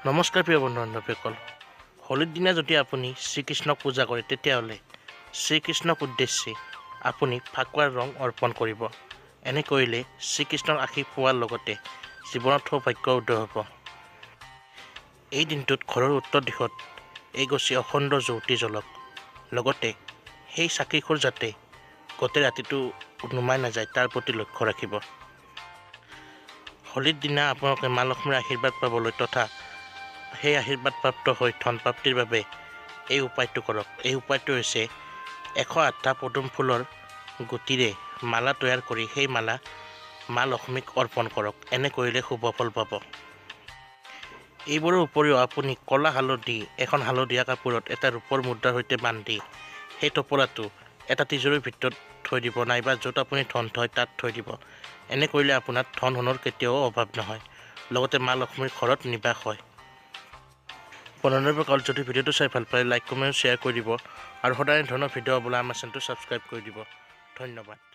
নমস্কাৰ প্ৰিয় বন্ধু-বান্ধৱীসকল। হোলীৰ দিনা যদি আপুনি শ্ৰীকৃষ্ণক পূজা কৰে তেতিয়াহ'লে শ্ৰীকৃষ্ণক উদ্দেশ্যি আপুনি ফাকুৱাৰ ৰং অৰ্পণ কৰিব। এনে কৰিলে শ্ৰীকৃষ্ণৰ আশীষ পোৱাৰ লগতে জীৱনত সৌভাগ্য উদয় হ'ব। এই দিনটোত ঘৰৰ উত্তৰ দিশত এগছি অখণ্ড জ্যোতি জ্বলক। লগতে সেই চাকিখোৰ যাতে গোটেই ৰাতিটো নুমাই নাযায় তাৰ প্ৰতি লক্ষ্য ৰাখিব। হোলীৰ দিনা আপোনালোকে মা লক্ষ্মীৰ আশীৰ্বাদ পাবলৈ তথা সেই আশীৰ্বাদপ্ৰাপ্ত হৈ ধন প্ৰাপ্তিৰ বাবে এই উপায়টো কৰক। এই উপায়টো হৈছে 108টা পদুম ফুলৰ গুটিৰে মালা তৈয়াৰ কৰি সেই মালা মা লক্ষ্মীক অৰ্পণ কৰক। এনে কৰিলে শুভ ফল পাব। এইবোৰৰ উপৰিও আপুনি ক'লা হালধি এখন হালধীয়া কাপোৰত এটা ৰূপৰ মুদ্ৰাৰ সৈতে বান্ধি সেই টোপোলাটো এটা তিজোৰিৰ ভিতৰত থৈ দিব, নাইবা য'ত আপুনি ধন থয় তাত থৈ দিব। এনে কৰিলে আপোনাৰ ধন সোণৰ কেতিয়াও অভাৱ নহয়, লগতে মা লক্ষ্মীৰ ঘৰত নিবাস হয়। বন্ধু-বান্ধৱীসকল, যদি ভিডিঅ'টো চাই ভাল পায় লাইক কমেণ্ট শ্বেয়াৰ কৰি দিব আৰু সদায় ধৰণৰ ভিডিঅ' পাবলৈ আমাৰ চেনেলটো ছাবস্ক্ৰাইব কৰি দিব। ধন্যবাদ।